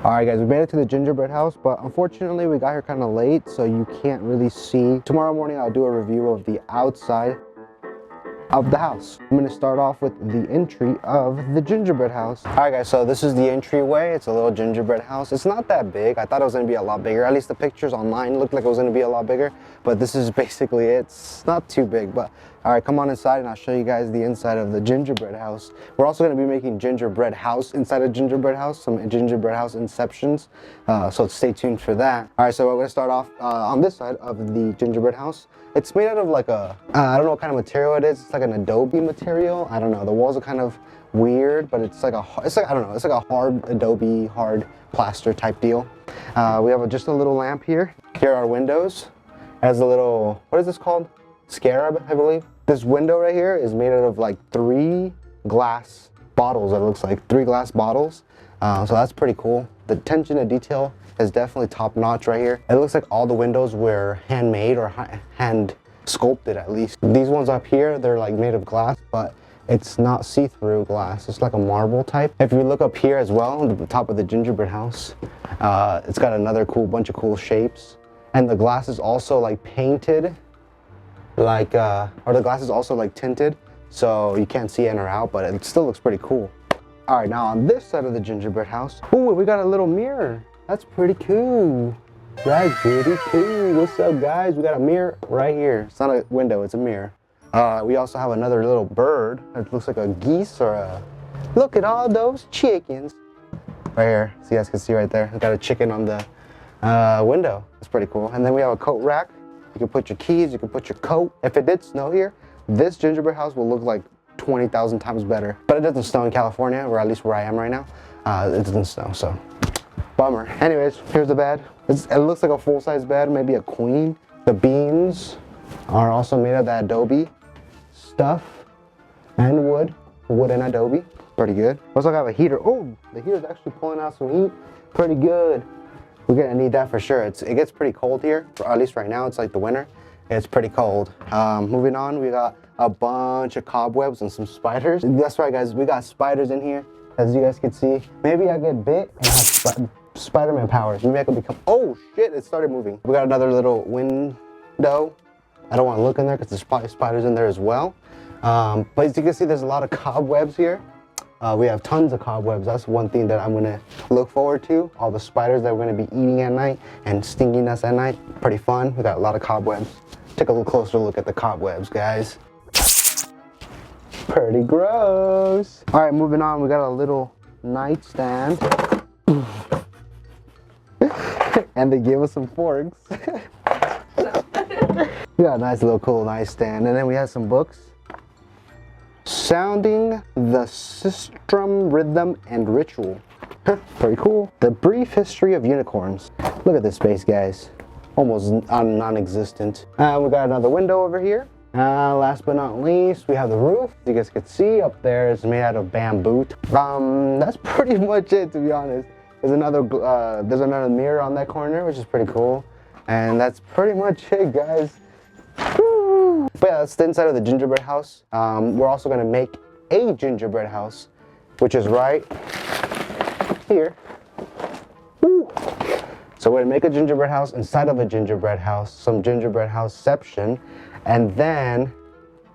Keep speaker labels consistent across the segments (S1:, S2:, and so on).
S1: Alright guys, we made it to the gingerbread house, but unfortunately we got here kind of late, so you can't really see. Tomorrow morning I'll do a review of the outside of the house. I'm going to start off with the entry of the gingerbread house. Alright guys, so this is the entryway. It's a little gingerbread house. It's not that big. I thought it was going to be a lot bigger. At least the pictures online looked like it was going to be a lot bigger, but this is basically it. It's not too big, but alright, come on inside and I'll show you guys the inside of the gingerbread house. We're also going to be making gingerbread house inside of gingerbread house, some gingerbread house inceptions, so stay tuned for that. Alright, so we're going to start off on this side of the gingerbread house. It's made out of like a, I don't know what kind of material it is. It's like an adobe material. I don't know. The walls are kind of weird, but it's like I don't know. It's like a hard adobe, hard plaster type deal. We have just a little lamp here. Here are our windows. It has a little, what is this called? Scarab, I believe. This window right here is made out of like 3 glass bottles. It looks like 3 glass bottles. So that's pretty cool. The attention to detail is definitely top notch right here. It looks like all the windows were handmade or hand sculpted at least. These ones up here, they're like made of glass, but it's not see-through glass. It's like a marble type. If you look up here as well, at the top of the gingerbread house, it's got another bunch of cool shapes. And the glass is also like painted, like, or the glass is also like tinted, so you can't see in or out, but it still looks pretty cool. All right, now on this side of the gingerbread house, ooh, we got a little mirror. That's pretty cool. That's pretty cool. What's up, guys? We got a mirror right here. It's not a window, it's a mirror. We also have another little bird. It looks like a geese or a... Look at all those chickens. Right here, so you guys can see right there. We got a chicken on the window. It's pretty cool. And then we have a coat rack. You can put your keys, you can put your coat. If it did snow here, this gingerbread house will look like 20,000 times better. But it doesn't snow in California, or at least where I am right now. It doesn't snow, so bummer. Anyways, here's the bed. It looks like a full-size bed, maybe a queen. The beams are also made of that adobe stuff and wood and adobe. Pretty good. Also got a heater. Oh, the heater's actually pulling out some heat. Pretty good. We're gonna need that for sure. It gets pretty cold here, or at least right now. It's like the winter. It's pretty cold. Moving on, we got a bunch of cobwebs and some spiders. That's right, guys. We got spiders in here, as you guys can see. Maybe I get bit and have Spider-Man powers. Maybe I could become... Oh shit, it started moving. We got another little window. I don't want to look in there because there's probably spiders in there as well. But as you can see, there's a lot of cobwebs here. We have tons of cobwebs. That's one thing that I'm going to look forward to. All the spiders that we're going to be eating at night and stinging us at night. Pretty fun. We got a lot of cobwebs. Take a little closer look at the cobwebs, guys. Pretty gross. All right, moving on. We got a little nightstand. And they gave us some forks. We got a nice little cool nightstand. And then we have some books. Sounding the Sistrum Rhythm and Ritual. Pretty cool. The Brief History of Unicorns. Look at this space, guys. Almost non-existent. We got another window over here. Last but not least, we have the roof. As you guys can see up there, it's made out of bamboo. That's pretty much it, to be honest. There's another mirror on that corner, which is pretty cool. And that's pretty much it, guys. Woo! But yeah, that's the inside of the gingerbread house. We're also gonna make a gingerbread house, which is right here. Woo! So we're gonna make a gingerbread house inside of a gingerbread house, some gingerbread houseception, and then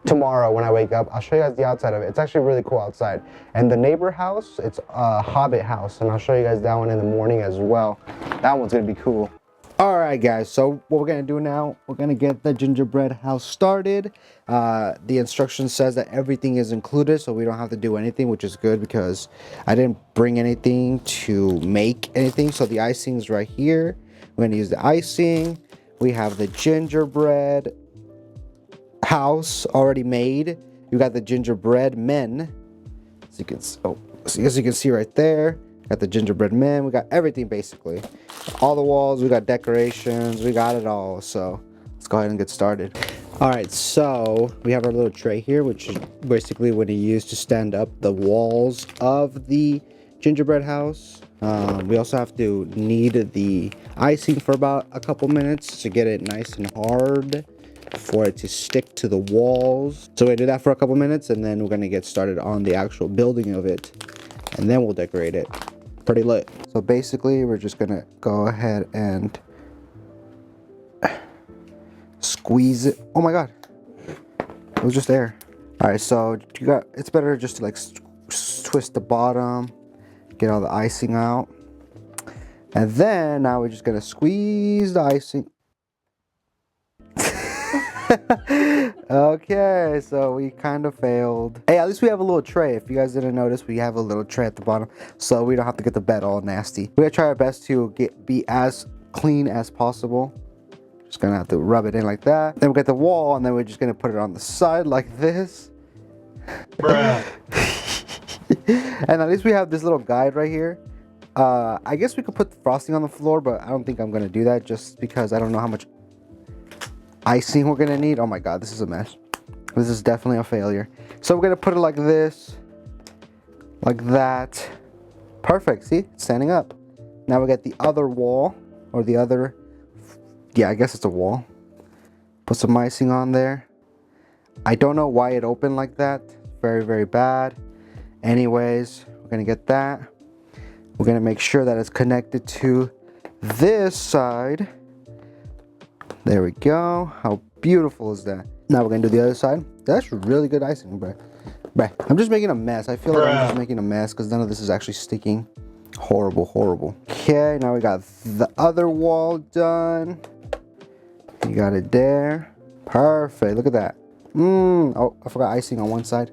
S1: tomorrow when I wake up, I'll show you guys the outside of it. It's actually really cool outside. And the neighbor house, it's a Hobbit house, and I'll show you guys that one in the morning as well. That one's gonna be cool. All right, guys, so what we're gonna do now, we're gonna get the gingerbread house started. The instruction says that everything is included, so we don't have to do anything, which is good because I didn't bring anything to make anything. So the icing's right here. We're gonna use the icing. We have the gingerbread house already made. You got the gingerbread men. So as you can see right there, got the gingerbread men. We got everything basically. All the walls, we got decorations, we got it all. So let's go ahead and get started. All right, so we have our little tray here, which is basically what you use to stand up the walls of the gingerbread house. We also have to knead the icing for about a couple minutes to get it nice and hard for it to stick to the walls. So we do that for a couple minutes, and then we're gonna get started on the actual building of it, and then we'll decorate it. pretty lit. So basically, we're just gonna go ahead and squeeze it. Oh my god, it was just air. All right, so it's better just to like twist the bottom, get all the icing out, and then now we're just gonna squeeze the icing. Okay, so we kind of failed. Hey, at least we have a little tray. If you guys didn't notice, we have a little tray at the bottom, so we don't have to get the bed all nasty. We're gonna try our best to be as clean as possible. Just gonna have to rub it in like that. Then we get the wall, and then we're just gonna put it on the side like this. Bruh. And at least we have this little guide right here. I guess we could put the frosting on the floor, but I don't think I'm gonna do that just because I don't know how much icing we're gonna need. Oh my god, this is a mess. This is definitely a failure. So we're gonna put it like this, like that. Perfect. See, it's standing up. Now we got the other wall, or the other, yeah, I guess it's a wall. Put some icing on there. I don't know why it opened like that. Very, very bad. Anyways, we're gonna get that. We're gonna make sure that it's connected to this side. There we go. How beautiful is that? Now we're gonna do the other side. That's really good icing, bro. I'm just making a mess. I feel like I'm just making a mess because none of this is actually sticking. Horrible, horrible. Okay, now we got the other wall done. You got it there. Perfect. Look at that. Oh, I forgot icing on one side.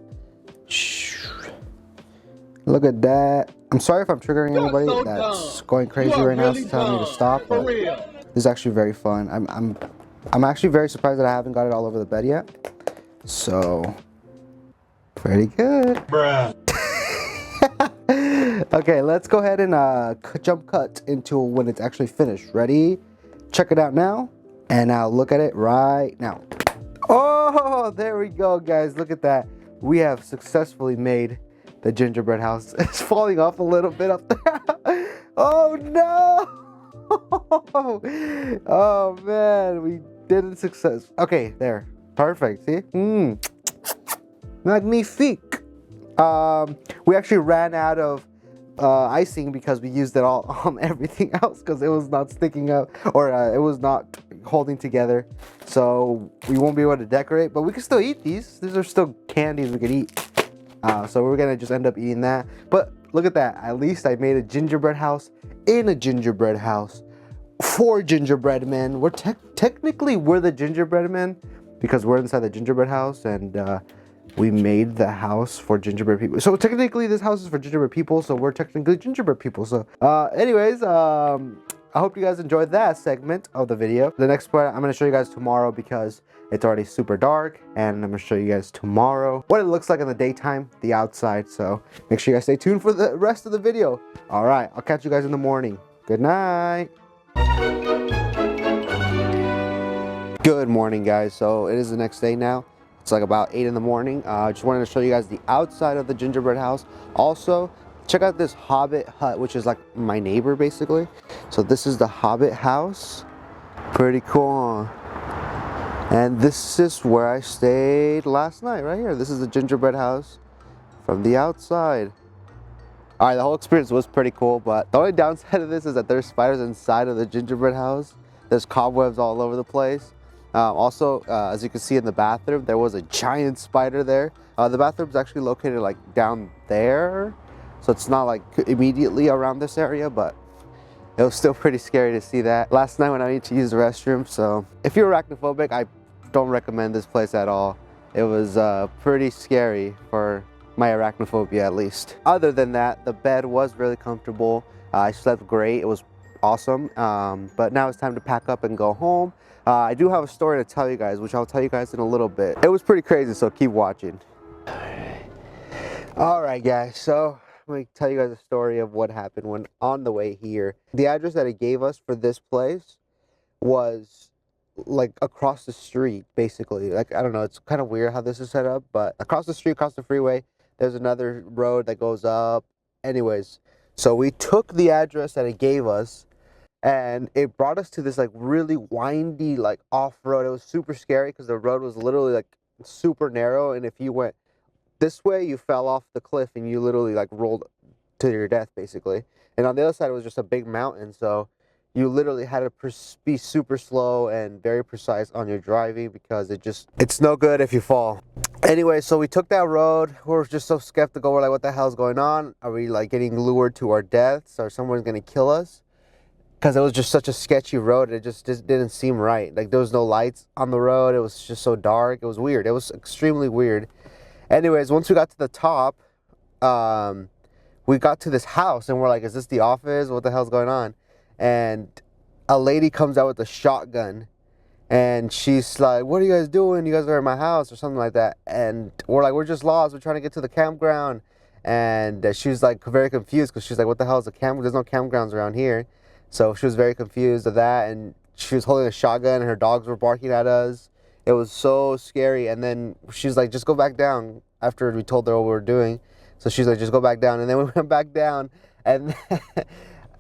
S1: Look at that. I'm sorry if I'm triggering anybody that's going crazy right now, telling me to stop, but this is actually very fun. I'm actually very surprised that I haven't got it all over the bed yet. So, pretty good. Bruh. Okay, let's go ahead and jump cut into when it's actually finished. Ready? Check it out now. And now look at it right now. Oh, there we go, guys. Look at that. We have successfully made the gingerbread house. It's falling off a little bit up there. Oh no! Oh man, we didn't success. Okay, there. Perfect. See? Magnifique. We actually ran out of icing because we used it all on everything else because it was not sticking up, or it was not holding together. So we won't be able to decorate, but we can still eat these. These are still candies we could eat. So we're gonna just end up eating that. But look at that. At least I made a gingerbread house in a gingerbread house for gingerbread men. We're technically we're the gingerbread men because we're inside the gingerbread house, and we made the house for gingerbread people. So technically this house is for gingerbread people, so we're technically gingerbread people. So anyways, I hope you guys enjoyed that segment of the video. The next part I'm going to show you guys tomorrow because it's already super dark, and I'm going to show you guys tomorrow what it looks like in the daytime, the outside. So make sure you guys stay tuned for the rest of the video. All right, I'll catch you guys in the morning. Good night. Good morning, guys. So it is the next day now. It's like about 8 in the morning. I just wanted to show you guys the outside of the gingerbread house. Also, check out this Hobbit hut, which is like my neighbor basically. So this is the Hobbit house. Pretty cool. And this is where I stayed last night, right here. This is the gingerbread house from the outside. All right, the whole experience was pretty cool, but the only downside of this is that there's spiders inside of the gingerbread house. There's cobwebs all over the place. Also, as you can see in the bathroom, there was a giant spider there. The bathroom's actually located like down there, so it's not like immediately around this area, but it was still pretty scary to see that. Last night when I needed to use the restroom, so if you're arachnophobic, I don't recommend this place at all. It was pretty scary for my arachnophobia, at least. Other than that, the bed was really comfortable. I slept great. It was awesome. But now it's time to pack up and go home. I do have a story to tell you guys, which I'll tell you guys in a little bit. It was pretty crazy, so keep watching. All right, guys, so I'm going to tell you guys a story of what happened when on the way here. The address that it gave us for this place was like across the street, basically. Like, I don't know, it's kind of weird how this is set up, but across the street, across the freeway, there's another road that goes up. Anyways, so we took the address that it gave us, and it brought us to this like really windy, like off-road. It was super scary because the road was literally like super narrow, and if you went this way, you fell off the cliff and you literally like rolled to your death basically. And on the other side, it was just a big mountain, so you literally had to be super slow and very precise on your driving because it's no good if you fall. Anyway, so we took that road. We're just so skeptical. We're like, what the hell's going on? Are we like getting lured to our deaths, or someone's gonna kill us? Because it was just such a sketchy road. It just didn't seem right. Like, there was no lights on the road. It was just so dark. It was weird. It was extremely weird. Anyways, once we got to the top, we got to this house and we're like, is this the office? What the hell's going on? And a lady comes out with a shotgun and she's like, what are you guys doing? You guys are in my house or something like that. And we're like, we're just lost. We're trying to get to the campground. And she was like very confused because she's like, what the hell is a campground? There's no campgrounds around here. So she was very confused of that. And she was holding a shotgun and her dogs were barking at us. It was so scary. And then she's like, just go back down after we told her what we were doing. So she's like, just go back down. And then we went back down and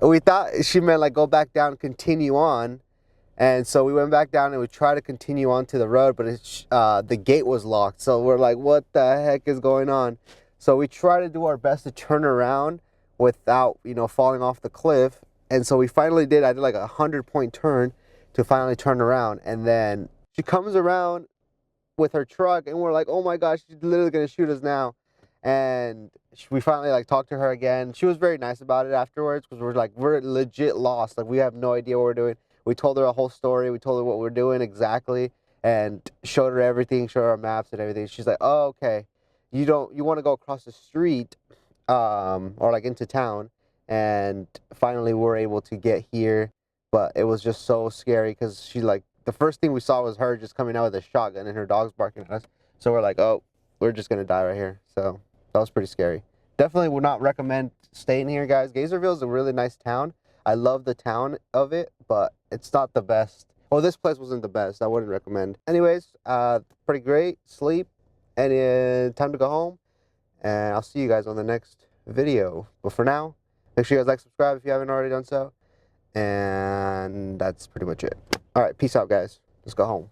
S1: we thought she meant like go back down, continue on. And so we went back down and we tried to continue on to the road, but the gate was locked. So we're like, what the heck is going on? So we tried to do our best to turn around without, you know, falling off the cliff. And so we finally did. I did like a 100-point turn to finally turn around. And then she comes around with her truck and we're like, oh my gosh, she's literally going to shoot us now. And we finally like talked to her again. She was very nice about it afterwards because we're legit lost. Like, we have no idea what we're doing. We told her a whole story. We told her what we're doing exactly and showed her everything, showed her our maps and everything. She's like, oh, okay. You want to go across the street or like into town. And finally we're able to get here. But it was just so scary because she like, the first thing we saw was her just coming out with a shotgun and her dogs barking at us. So we're like, oh, we're just going to die right here. So that was pretty scary. Definitely would not recommend staying here, guys. Gainesville is a really nice town. I love the town of it, but it's not the best. Well, this place wasn't the best. I wouldn't recommend. Anyways, pretty great. Sleep. And time to go home. And I'll see you guys on the next video. But for now, make sure you guys like, subscribe if you haven't already done so. And that's pretty much it. All right, peace out, guys. Let's go home.